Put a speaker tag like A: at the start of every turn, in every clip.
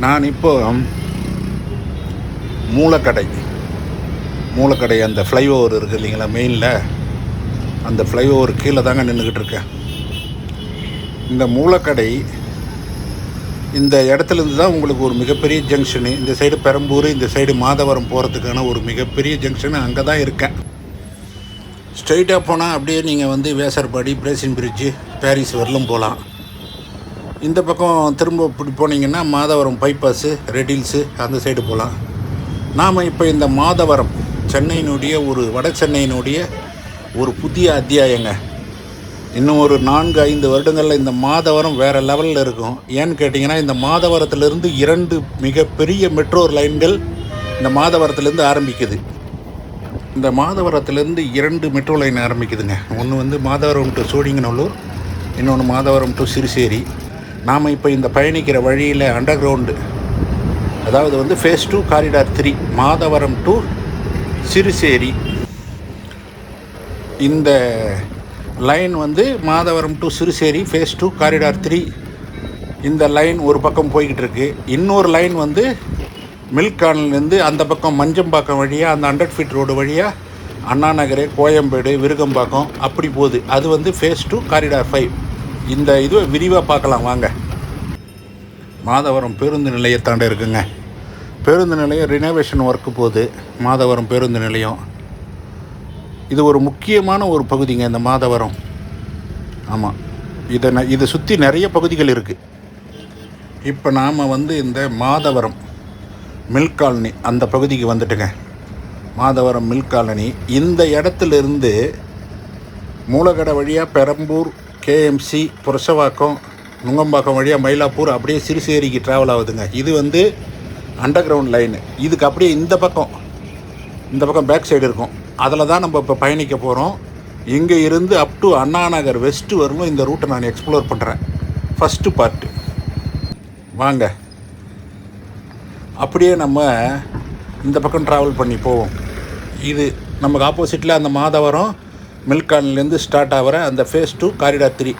A: நான் இப்போ மூலக்கடை அந்த ஃப்ளைஓவர் இருக்குது இல்லைங்களா, மெயினில் அந்த ஃப்ளைஓவர் கீழே தாங்க நின்றுக்கிட்டு இருக்கேன். இந்த மூலக்கடை இந்த இடத்துலேருந்து தான் உங்களுக்கு ஒரு மிகப்பெரிய ஜங்ஷனு. இந்த சைடு பெரம்பூர், இந்த சைடு மாதவரம் போகிறதுக்கான ஒரு மிகப்பெரிய ஜங்ஷனு அங்கே தான் இருக்கேன். ஸ்ட்ரெயிட்டாக போனால் அப்படியே நீங்கள் வந்து வேசர்பாடி, பிரேசின் பிரிட்ஜு, பாரிஸ் வரலும் போகலாம். இந்த பக்கம் திரும்ப இப்படி போனீங்கன்னா மாதவரம் பைபாஸு, ரெடில்ஸு அந்த சைடு போகலாம். நாம் இப்போ இந்த மாதவரம் சென்னையினுடைய வட சென்னையினுடைய ஒரு புதிய அத்தியாயங்க. இன்னும் ஒரு 4-5 வருடங்களில் இந்த மாதவரம் வேறு லெவலில் இருக்கும். ஏன்னு கேட்டிங்கன்னா, இந்த மாதவரத்துலேருந்து 2 மிகப்பெரிய மெட்ரோ லைன்கள் இந்த மாதவரத்துலேருந்து ஆரம்பிக்குது. இந்த மாதவரத்துலேருந்து 2 மெட்ரோ லைன் ஆரம்பிக்குதுங்க. ஒன்று வந்து மாதவரம் டு சோழிங்கநல்லூர், இன்னொன்று மாதவரம் டு சிறுசேரி. நாம் இப்போ இந்த பயணிக்கிற வழியில் அண்டர் கிரவுண்டு, அதாவது வந்து phase 2 corridor 3 Madhavaram to Siruseri. இந்த லைன் வந்து Madhavaram to Siruseri phase 2 corridor 3 இந்த லைன் ஒரு பக்கம் போய்கிட்டு இருக்குது. இன்னொரு லைன் வந்து மில்க் கார்னர்லேருந்து அந்த பக்கம் மஞ்சம்பாக்கம் வழியாக அந்த 100 ஃபீட் ரோடு வழியாக அண்ணா நகர், கோயம்பேடு, விருகம்பாக்கம் அப்படி போகுது. அது வந்து ஃபேஸ் 2 காரிடார் 5. இந்த இதுவை விரிவாக பார்க்கலாம் வாங்க. மாதவரம் பேருந்து நிலையத்தாண்ட இருக்குங்க. பேருந்து நிலையம் ரினோவேஷன் ஒர்க்கு போகுது. மாதவரம் பேருந்து நிலையம் இது ஒரு முக்கியமான ஒரு பகுதிங்க இந்த மாதவரம். ஆமாம், இதை சுற்றி நிறைய பகுதிகள் இருக்குது. இப்போ நாம் வந்து இந்த மாதவரம் மில்க் காலனி அந்த பகுதிக்கு வந்துட்டுங்க. மாதவரம் மில்க் காலனி இந்த இடத்துலேருந்து மூலக்கடை வழியாக பெரம்பூர், கேஎம்சி, புரசவாக்கம், நுங்கம்பாக்கம் வழியாக மயிலாப்பூர் அப்படியே சிறுசேரிக்கு ட்ராவல் ஆகுதுங்க. இது வந்து அண்டர் கிரவுண்ட் லைனு. இதுக்கு அப்படியே இந்த பக்கம் பேக் சைடு இருக்கும். அதில் தான் நம்ம இப்போ பயணிக்க போகிறோம். இங்கே இருந்து up to Anna Nagar west வரலும் இந்த ரூட்டை நான் எக்ஸ்ப்ளோர் பண்ணுறேன். ஃபஸ்ட்டு பார்ட்டு வாங்க. அப்படியே நம்ம இந்த பக்கம் ட்ராவல் பண்ணி போவோம். இது நமக்கு ஆப்போசிட்டில் அந்த மாதவரம் மில்க் கார்னர்லேருந்து ஸ்டார்ட் ஆகிற அந்த ஃபேஸ் 2 காரிடார் 3.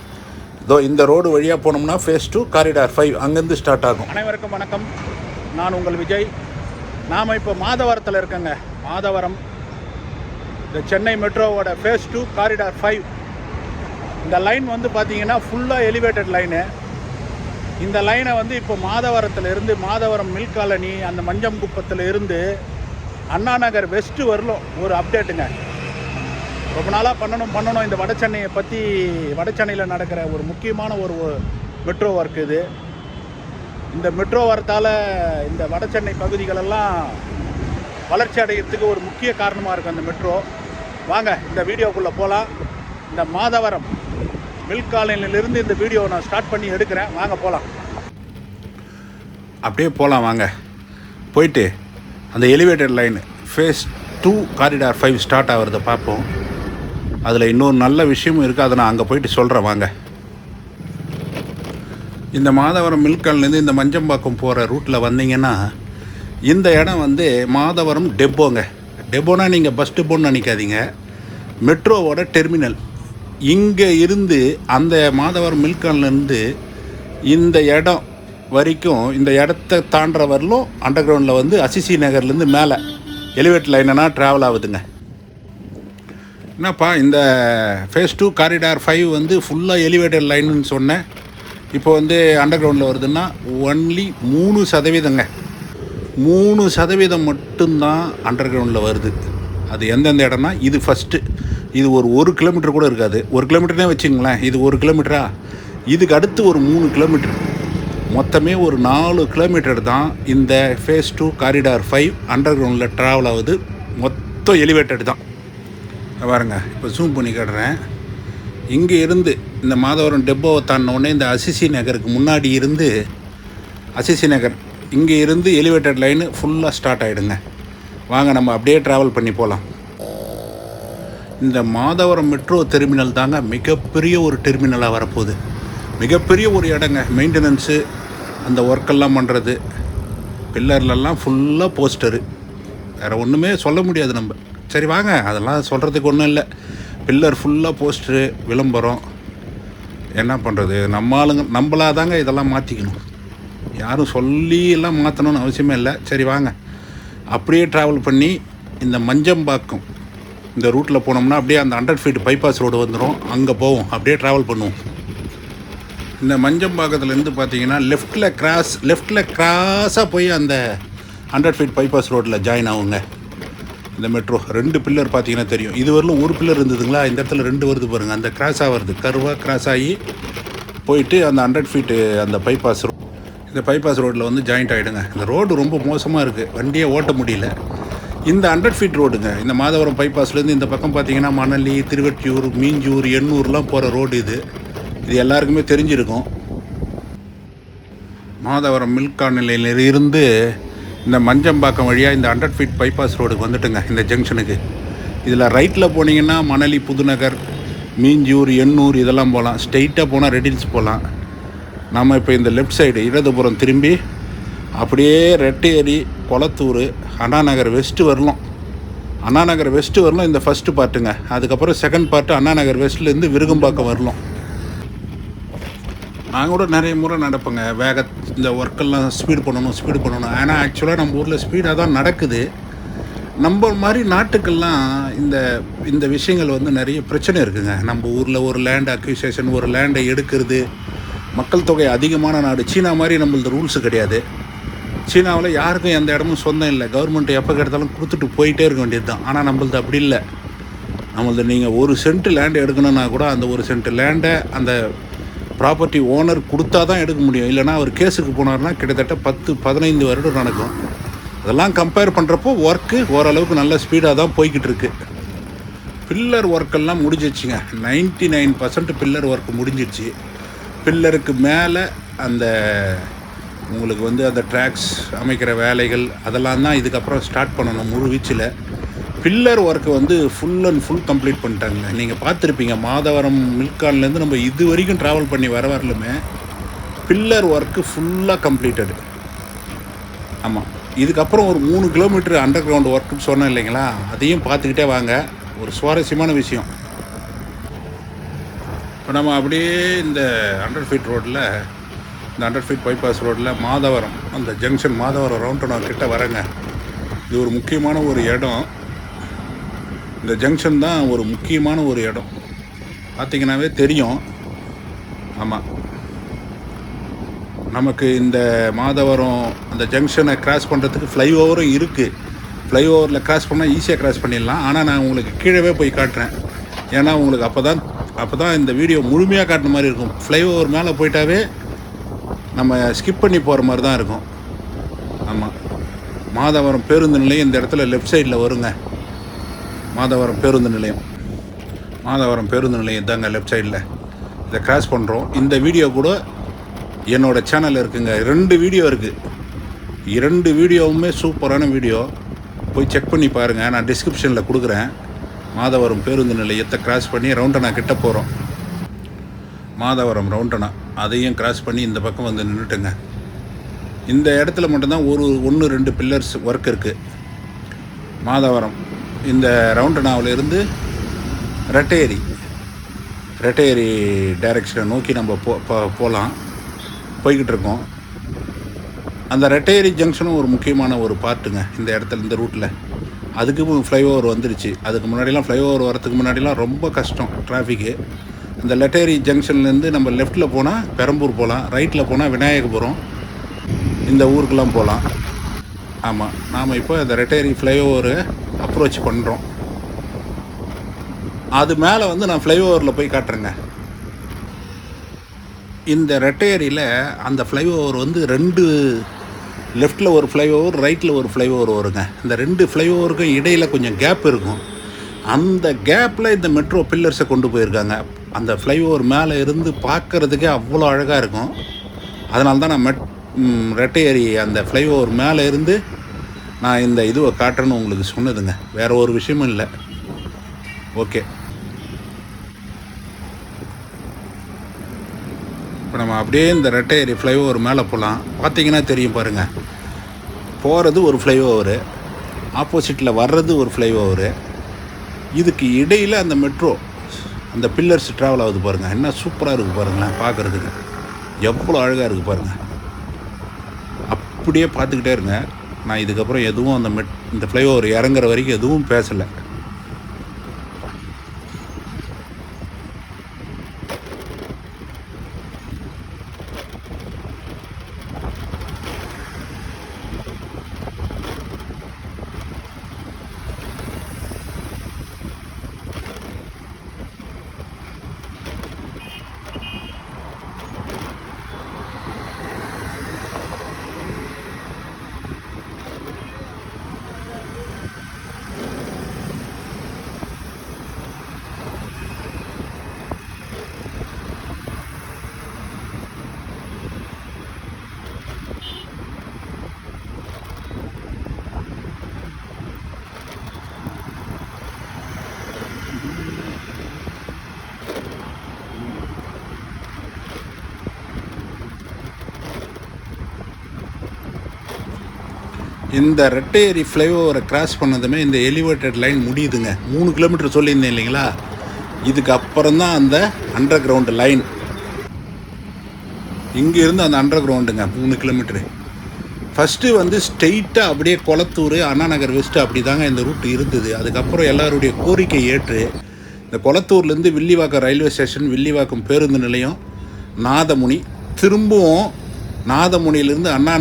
A: இதோ இந்த ரோடு வழியாக போனோம்னா ஃபேஸ் 2 காரிடார் 5 அங்கேருந்து ஸ்டார்ட் ஆகும். அனைவருக்கும் வணக்கம். நான் உங்கள் விஜய். நாம் இப்போ மாதவரத்தில் இருக்கேங்க. மாதவரம் இந்த சென்னை மெட்ரோவோட ஃபேஸ் 2 காரிடார் 5. இந்த லைன் வந்து பார்த்திங்கன்னா ஃபுல்லாக எலிவேட்டட் லைனு. இந்த லைனை வந்து இப்போ மாதவரத்துலேருந்து மாதவரம் மில்க் காலனி அந்த மஞ்சம்குப்பத்தில் இருந்து அண்ணா நகர் வெஸ்ட்டு வரலும் ஒரு அப்டேட்டுங்க. ரொம்ப நாளாக பண்ணணும் இந்த வட சென்னையை பற்றி. வட சென்னையில் நடக்கிற ஒரு முக்கியமான ஒரு மெட்ரோ ஒர்க் இது. இந்த மெட்ரோ வரத்தால் இந்த வட சென்னை பகுதிகளெல்லாம் வளர்ச்சி அடைகிறதுக்கு ஒரு முக்கிய காரணமாக இருக்குது அந்த மெட்ரோ. வாங்க இந்த வீடியோக்குள்ளே போகலாம். இந்த மாதவரம் மில்க் காலனிலிருந்து இந்த வீடியோவை நான் ஸ்டார்ட் பண்ணி எடுக்கிறேன். வாங்க போகலாம். அப்படியே போகலாம் வாங்க. போயிட்டு அந்த elevated line phase 2 corridor 5 start ஆகிறத பார்ப்போம். அதில் இன்னொரு நல்ல விஷயமும் இருக்குது. அதை நான் அங்கே போயிட்டு சொல்கிறேன் வாங்க. இந்த மாதவரம் மில்க் காலனிலேருந்து இந்த மஞ்சம்பாக்கம் போகிற ரூட்டில் வந்தீங்கன்னா இந்த இடம் வந்து மாதவரம் டெப்போங்க. டெப்போனா நீங்கள் பஸ் டெப்போன்னு நினைக்காதீங்க, மெட்ரோவோட டெர்மினல். இங்கே இருந்து அந்த மாதவரம் மில்க் கார்னர்லேருந்து இந்த இடம் வரைக்கும், இந்த இடத்த தாண்டுற வரலும் அண்டர் கிரவுண்டில் வந்து அசிசி நகர்லேருந்து மேலே எலிவேட்டர் லைனா ட்ராவல் ஆகுதுங்க. என்னப்பா இந்த ஃபேஸ் 2 காரிடார் 5 வந்து ஃபுல்லாக எலிவேட்டர் லைனுன்னு சொன்னேன். இப்போ வந்து அண்டர் கிரவுண்டில் வருதுன்னா ஒன்லி 3%ங்க. 3% மட்டும்தான் அண்டர் கிரவுண்டில் வருது. அது எந்தெந்த இடம்னா, இது ஃபஸ்ட்டு. இது ஒரு 1 கிலோமீட்டர் கூட இருக்காது. 1 கிலோமீட்டர்னே வச்சுங்களேன். இது 1 கிலோமீட்டரா, இதுக்கு அடுத்து ஒரு 3 கிலோமீட்டர், மொத்தமே ஒரு 4 கிலோமீட்டர் தான் இந்த ஃபேஸ் 2 காரிடார் 5 அண்டர் கிரவுண்டில் ட்ராவல் ஆகுது. மொத்தம் எலிவேட்டட் தான். பாருங்க, இப்போ ஜூம் பண்ணி காட்டுறேன். இங்கே இருந்து இந்த மாதவரம் டெப்போவை தாண்டினோடனே இந்த அசிசி நகருக்கு முன்னாடி இருந்து அசிசி நகர் இங்கே இருந்து எலிவேட்டட் லைனு ஃபுல்லாக ஸ்டார்ட் ஆகிடுங்க. வாங்க நம்ம அப்படியே ட்ராவல் பண்ணி போகலாம். இந்த மாதவரம் மெட்ரோ டெர்மினல் தாங்க மிகப்பெரிய ஒரு டெர்மினலாக வரப்போகுது. மிகப்பெரிய ஒரு இடங்க. மெயின்டெனன்ஸு அந்த ஒர்க்கெல்லாம் பண்ணுறது, பில்லர்லெல்லாம் ஃபுல்லாக போஸ்டரு, வேறு ஒன்றுமே சொல்ல முடியாது நம்ம. சரி வாங்க, அதெல்லாம் சொல்கிறதுக்கு ஒன்றும் இல்லை. பில்லர் ஃபுல்லாக போஸ்டரு, விளம்பரம், என்ன பண்ணுறது, நம்மளாக தாங்க இதெல்லாம் மாற்றிக்கணும். யாரும் சொல்லி எல்லாம் மாற்றணும்னு அவசியமே இல்லை. சரி வாங்க அப்படியே ட்ராவல் பண்ணி இந்த மஞ்சம்பாக்கம் இந்த ரூட்டில் போனோம்னா அப்படியே அந்த 100 ஃபீட் பைபாஸ் ரோடு வந்துடும். அங்கே போவோம், அப்படியே ட்ராவல் பண்ணுவோம். இந்த மஞ்சம்பாக்கத்துலேருந்து பார்த்தீங்கன்னா லெஃப்ட்டில் கிராஸாக போய் அந்த 100 ஃபீட் பைபாஸ் ரோட்டில் ஜாயின் ஆகுங்க இந்த மெட்ரோ. 2 பில்லர் பார்த்தீங்கன்னா தெரியும். இது வரலும் ஒரு பில்லர் இருந்ததுங்களா, இந்த இடத்துல 2 வருது பாருங்கள். அந்த கிராஸாக வருது, கருவாக கிராஸ் ஆகி போயிட்டு அந்த 100 ஃபீட்டு அந்த பைபாஸ் ரோடு, இந்த பைபாஸ் ரோட்டில் வந்து ஜாயிண்ட் ஆகிடுங்க. இந்த ரோடு ரொம்ப மோசமாக இருக்குது, வண்டியை ஓட்ட முடியல. இந்த 100 ஃபீட் ரோடுங்க, இந்த மாதவரம் பைபாஸ்லேருந்து இந்த பக்கம் பார்த்தீங்கன்னா மணலி, திருவெற்றியூர், மீஞ்சூர், எண்ணூர்லாம் போகிற ரோடு இது எல்லாருக்குமே தெரிஞ்சிருக்கும். மாதவரம் மில்க் கார்னிலையில் இருந்து இந்த மஞ்சம்பாக்கம் வழியாக இந்த 100 ஃபீட் பைபாஸ் ரோடுக்கு வந்துட்டுங்க இந்த ஜங்ஷனுக்கு. இதில் ரைட்டில் போனீங்கன்னா மணலி, புதுநகர், மீஞ்சூர், எண்ணூர் இதெல்லாம் போகலாம். ஸ்ட்ரெயிட்டாக போனால் ரெட்டில்ஸ் போகலாம். நம்ம இப்போ இந்த லெஃப்ட் சைடு இடதுபுறம் திரும்பி அப்படியே ரெட்டேரி, கொளத்தூர், அண்ணாநகர் வெஸ்ட்டு வரலாம். அண்ணாநகர் வெஸ்ட்டு வரலாம் இந்த ஃபஸ்ட்டு பார்ட்டுங்க. அதுக்கப்புறம் செகண்ட் பார்ட்டு அண்ணாநகர் வெஸ்ட்லேருந்து விருகம்பாக்கம் வரலாம். நான் கூட நிறைய முறை நடப்பேங்க, இந்த ஒர்க்கெல்லாம் ஸ்பீடு பண்ணணும். ஆனால் ஆக்சுவலாக நம்ம ஊரில் ஸ்பீடாக தான் நடக்குது. நம்ம மாதிரி நாட்டுக்கெல்லாம் இந்த விஷயங்கள் வந்து நிறைய பிரச்சனை இருக்குங்க. நம்ம ஊரில் ஒரு லேண்ட் அக்விசேஷன், ஒரு லேண்டை எடுக்கிறது, மக்கள் தொகை அதிகமான நாடு. சீனா மாதிரி நம்மளது ரூல்ஸு கிடையாது. சீனாவில் யாருக்கும் எந்த இடமும் சொந்தம் இல்லை. கவர்மெண்ட் எப்போ கிடைத்தாலும் கொடுத்துட்டு போயிட்டே இருக்க வேண்டியது தான். ஆனால் நம்மளது அப்படி இல்லை. நம்மளது நீங்கள் 1 சென்ட் லேண்டு எடுக்கணுன்னா கூட அந்த 1 சென்ட் லேண்டை அந்த ப்ராப்பர்ட்டி ஓனர் கொடுத்தா தான் எடுக்க முடியும். இல்லைனா அவர் கேஸுக்கு போனார்னா கிட்டத்தட்ட 10-15 வருடம் நடக்கும். அதெல்லாம் கம்பேர் பண்ணுறப்போ ஒர்க்கு ஓரளவுக்கு நல்ல ஸ்பீடாக தான் போய்கிட்டு இருக்கு. பில்லர் ஒர்க்கெல்லாம் முடிஞ்சிடுச்சுங்க. 99% பில்லர் ஒர்க் முடிஞ்சிடுச்சு. பில்லருக்கு மேலே அந்த உங்களுக்கு வந்து அந்த ட்ராக்ஸ் அமைக்கிற வேலைகள் அதெல்லாம் தான் இதுக்கப்புறம் ஸ்டார்ட் பண்ணணும் முழு வீச்சில். பில்லர் ஒர்க்கு வந்து ஃபுல் அண்ட் ஃபுல் கம்ப்ளீட் பண்ணிட்டாங்க. நீங்கள் பார்த்துருப்பீங்க மாதவரம் மில்கான்லேருந்து நம்ம இது வரைக்கும் ட்ராவல் பண்ணி வரலுமே பில்லர் ஒர்க்கு ஃபுல்லாக கம்ப்ளீட்டடு. ஆமாம், இதுக்கப்புறம் ஒரு 3 கிலோமீட்டர் அண்டர் கிரவுண்ட் ஒர்க்குன்னு சொன்னேன் இல்லைங்களா, அதையும் பார்த்துக்கிட்டே வாங்க. ஒரு சுவாரஸ்யமான விஷயம். இப்போ நம்ம அப்படியே இந்த 100 ஃபீட் ரோட்டில், இந்த 100 ஃபீட் பைபாஸ் ரோட்டில் மாதவரம் அந்த ஜங்ஷன் மாதவரம் ரவுண்டனா கிட்ட வரேங்க. இது ஒரு முக்கியமான ஒரு இடம். இந்த ஜங்ஷன் தான் ஒரு முக்கியமான ஒரு இடம், பார்த்திங்கனாவே தெரியும். ஆமாம், நமக்கு இந்த மாதவரம் அந்த ஜங்ஷனை கிராஸ் பண்ணுறதுக்கு ஃப்ளைஓவரும் இருக்குது. ஃப்ளைஓவரில் கிராஸ் பண்ணால் ஈஸியாக கிராஸ் பண்ணிடலாம். ஆனால் நான் உங்களுக்கு கீழே போய் காட்டுறேன். ஏன்னா உங்களுக்கு அப்போ தான் இந்த வீடியோ முழுமையாக காட்டுற மாதிரி இருக்கும். ஃப்ளைஓவர் மேலே போயிட்டாவே நம்ம ஸ்கிப் பண்ணி போகிற மாதிரி தான் இருக்கும். ஆமாம், மாதவரம் பேருந்து நிலையம் இந்த இடத்துல லெஃப்ட் சைடில் வருங்க. மாதவரம் பேருந்து நிலையம் தாங்க லெஃப்ட் சைடில். இதை கிராஸ் பண்ணுறோம். இந்த வீடியோ கூட என்னோடய சேனலில் இருக்குங்க. 2 வீடியோ இருக்குது. 2 வீடியோவுமே சூப்பரான வீடியோ. போய் செக் பண்ணி பாருங்கள். நான் டிஸ்கிரிப்ஷனில் கொடுக்குறேன். மாதவரம் பேருந்து நிலையத்தை கிராஸ் பண்ணி ரவுண்டனா கிட்ட போகிறோம். மாதவரம் ரவுண்டனா அதையும் கிராஸ் பண்ணி இந்த பக்கம் வந்து நின்றுட்டுங்க. இந்த இடத்துல மட்டும்தான் 1-2 பில்லர்ஸ் ஒர்க் இருக்குது. மாதவரம் இந்த ரவுண்டனாவில் இருந்து ரெட்டேரி டைரெக்ஷனை நோக்கி நம்ம போய்கிட்டு இருக்கோம். அந்த ரெட்டேரி ஜங்ஷனும் ஒரு முக்கியமான ஒரு பார்ட்டுங்க இந்த இடத்துல, இந்த ரூட்டில். அதுக்கு ஃப்ளைஓவர் வந்துருச்சு. அதுக்கு முன்னாடிலாம் ஃப்ளைஓவர் வரத்துக்கு முன்னாடிலாம் ரொம்ப கஷ்டம் டிராஃபிக்கு. இந்த ரெட்டேரி ஜங்ஷன்லேருந்து நம்ம லெஃப்ட்டில் போனால் பெரம்பூர் போகலாம், ரைட்டில் போனால் விநாயகபுரம் இந்த ஊருக்கெல்லாம் போகலாம். ஆமாம், நாம் இப்போ இந்த ரெட்டேரி ஃப்ளைஓவரை அப்ரோச் பண்ணுறோம். அது மேலே வந்து நான் ஃப்ளைஓவரில் போய் காட்டுறேங்க. இந்த ரெட்டேரியில் அந்த ஃப்ளைஓவர் வந்து 2 லெஃப்ட்டில் ஒரு ஃப்ளைஓவர், ரைட்டில் ஒரு ஃப்ளைஓவர் வருங்க. இந்த 2 ஃப்ளைஓவருக்கும் இடையில் கொஞ்சம் கேப் இருக்கும். அந்த கேப்பில் இந்த மெட்ரோ பில்லர்ஸை கொண்டு போயிருக்காங்க. அந்த ஃப்ளைஓவர் மேலே இருந்து பார்க்குறதுக்கே அவ்வளோ அழகாக இருக்கும். அதனால தான் நான் ரெட்டையரி அந்த ஃப்ளைஓவர் மேலே இருந்து நான் இந்த இதுவை காட்டுறேன்னு உங்களுக்கு சொன்னதுங்க. வேறு ஒரு விஷயமும் இல்லை. ஓகே, இப்போ நம்ம அப்படியே இந்த ரெட்டையரி ஃப்ளைஓவர் மேலே போகலாம். பார்த்தீங்கன்னா தெரியும் பாருங்கள், போகிறது ஒரு ஃப்ளைஓவரு, ஆப்போசிட்டில் வர்றது ஒரு ஃப்ளைஓவரு. இதுக்கு இடையில் அந்த மெட்ரோ அந்த பில்லர்ஸ் ட்ராவல் ஆகுது பாருங்கள். என்ன சூப்பராக இருக்குது பாருங்களேன், பார்க்குறதுக்கு எவ்வளோ அழகாக இருக்குது பாருங்கள். இப்படியே பார்த்துக்கிட்டே இருங்க. நான் இதுக்கப்புறம் எதுவும் அந்த இந்த ஃப்ளைஓவர் இறங்குற வரைக்கும் எதுவும் பேசலை. இந்த ரெட்டை ஏரி ஃப்ளைஓவரை கிராஸ் பண்ணதுமே இந்த எலிவேட்டட் லைன் முடியுதுங்க. 3 கிலோமீட்டர் சொல்லியிருந்தேன் இல்லைங்களா? இதுக்கு அப்புறம் தான் அந்த அண்டர் கிரவுண்டு லைன். இங்கேருந்து அந்த அண்டர் கிரவுண்டுங்க 3 கிலோமீட்ரு. ஃபஸ்ட்டு வந்து ஸ்ட்ரெயிட்டாக அப்படியே கொளத்தூர், அண்ணா நகர் வெஸ்ட்டு அப்படி தாங்க இந்த ரூட் இருந்தது. அதுக்கப்புறம் எல்லாருடைய கோரிக்கை ஏற்று இந்த கொளத்தூர்லேருந்து வில்லிவாக்கம் ரயில்வே ஸ்டேஷன், வில்லிவாக்கம் பேருந்து நிலையம், நாதமுனி, திரும்பவும் நாதமுனியிலேருந்து அண்ணா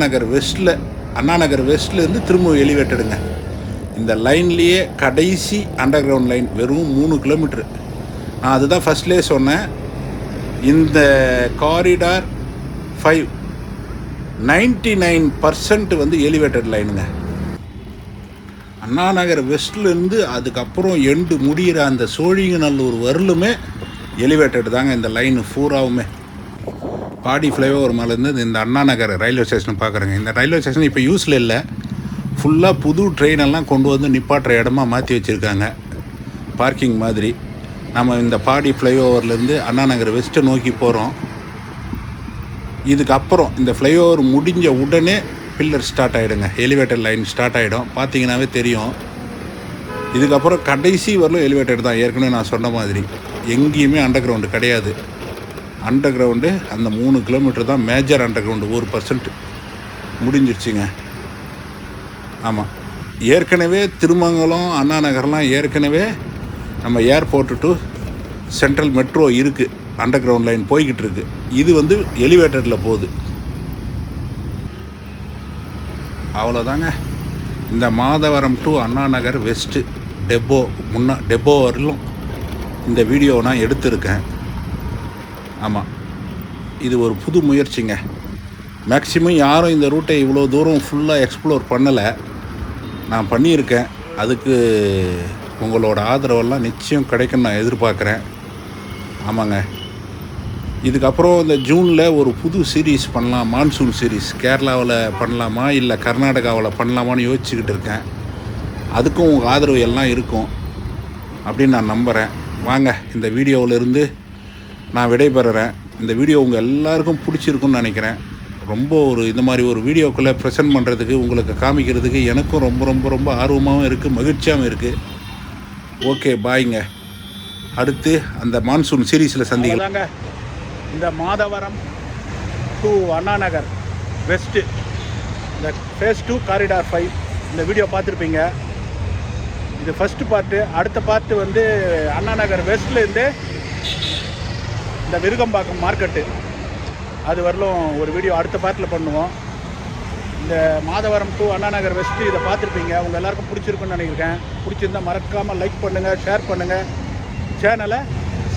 A: நகர் வெஸ்ட்லேருந்து திரும்ப எலிவேட்டடுங்க. இந்த லைன்லேயே கடைசி அண்டர் கிரவுண்ட் லைன் வெறும் 3 கிலோமீட்ரு. நான் அதுதான் ஃபஸ்ட்லேயே சொன்னேன். இந்த காரிடார் 5 99% வந்து எலிவேட்டட் லைனுங்க. அண்ணா நகர் வெஸ்ட்லேருந்து அதுக்கப்புறம் எண்டு முடிகிற அந்த சோழிங்கநல்லூர் வரலுமே எலிவேட்டட் தாங்க இந்த லைனு பூராவுமே. பாடி ஃப்ளைஓவர் மேலேருந்து இந்த அண்ணா நகர் ரயில்வே ஸ்டேஷன் பார்க்குறேங்க. இந்த ரயில்வே ஸ்டேஷன் இப்போ யூஸில் இல்லை. ஃபுல்லாக புது ட்ரெயினெல்லாம் கொண்டு வந்து நிப்பாட்டுற இடமா மாற்றி வச்சுருக்காங்க, பார்க்கிங் மாதிரி. நம்ம இந்த பாடி ஃப்ளைஓவர்லேருந்து அண்ணா நகர் வெஸ்ட்டை நோக்கி போகிறோம். இதுக்கப்புறம் இந்த ஃப்ளைஓவர் முடிஞ்ச உடனே பில்லர் ஸ்டார்ட் ஆகிடுங்க, எலிவேட்டர் லைன் ஸ்டார்ட் ஆகிடும். பார்த்தீங்கன்னாவே தெரியும். இதுக்கப்புறம் கடைசி வரலும் எலிவேட்டர் தான். ஏற்கனவே நான் சொன்ன மாதிரி எங்கேயுமே அண்டர் கிரவுண்டு கிடையாது. அண்டர் கிரவுண்டு அந்த 3 கிலோமீட்டர் தான் மேஜர் அண்டர் கிரவுண்டு. 1% முடிஞ்சிருச்சுங்க. ஆமாம், ஏற்கனவே திருமங்கலம், அண்ணா நகர்லாம் ஏற்கனவே நம்ம ஏர்போர்ட்டு டு சென்ட்ரல் மெட்ரோ இருக்குது, அண்டர் கிரவுண்ட் லைன் போய்கிட்டு இருக்குது. இது வந்து எலிவேட்டரில் போகுது. அவ்வளோதாங்க. இந்த Madhavaram to Anna Nagar west depot வரலும் இந்த வீடியோவை நான் எடுத்திருக்கேன். ஆமாம், இது ஒரு புது முயற்சிங்க. மேக்ஸிமம் யாரும் இந்த ரூட்டை இவ்வளோ தூரம் ஃபுல்லாக எக்ஸ்ப்ளோர் பண்ணலை. நான் பண்ணியிருக்கேன். அதுக்கு உங்களோட ஆதரவெல்லாம் நிச்சயம் கிடைக்குன்னு நான் எதிர்பார்க்குறேன். ஆமாங்க, இதுக்கப்புறம் இந்த ஜூனில் ஒரு புது சீரீஸ் பண்ணலாம், மான்சூன் சீரீஸ். கேரளாவில் பண்ணலாமா இல்லை கர்நாடகாவில் பண்ணலாமான்னு யோசிச்சுக்கிட்டு இருக்கேன். அதுக்கும் உங்கள் ஆதரவு எல்லாம் இருக்கும் அப்படின்னு நான் நம்புகிறேன். வாங்க, இந்த வீடியோவிலேருந்து நான் விடைபெறுறேன். இந்த வீடியோ உங்கள் எல்லாருக்கும் பிடிச்சிருக்குன்னு நினைக்கிறேன். ரொம்ப இந்த மாதிரி ஒரு வீடியோக்குள்ளே ப்ரெசென்ட் பண்ணுறதுக்கு, உங்களுக்கு காமிக்கிறதுக்கு எனக்கும் ரொம்ப ரொம்ப ரொம்ப ஆர்வமாகவும் இருக்குது, மகிழ்ச்சியாகவும் இருக்குது. ஓகே, பாய்ங்க. அடுத்து அந்த மான்சூன் சீரீஸில் சந்திக்கலாங்க. இந்த மாதவரம் டு அண்ணா நகர் வெஸ்ட்டு இந்த ஃபேஸ் 2 காரிடார் 5 இந்த வீடியோ பார்த்துருப்பீங்க. இது ஃபஸ்ட்டு பார்ட்டு. அடுத்த பார்ட்டு வந்து அண்ணா நகர் வெஸ்ட்லேருந்து இந்த விருகம்பாக்கம் மார்க்கெட்டு அது வரலும் ஒரு வீடியோ அடுத்த பார்ட்டில் பண்ணுவோம். இந்த மாதவரம் டு அண்ணா நகர் வெஸ்ட்டு இதை பார்த்துருப்பீங்க. உங்கள் எல்லாருக்கும் பிடிச்சிருக்குன்னு நினைக்கிறேன். பிடிச்சிருந்தால் மறக்காமல் லைக் பண்ணுங்கள், ஷேர் பண்ணுங்கள், சேனலை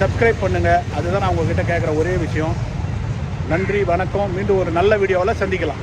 A: சப்ஸ்கிரைப் பண்ணுங்கள். அதுதான் நான் உங்கள்கிட்ட கேட்குற ஒரே விஷயம். நன்றி, வணக்கம். மீண்டும் ஒரு நல்ல வீடியோவில் சந்திக்கலாம்.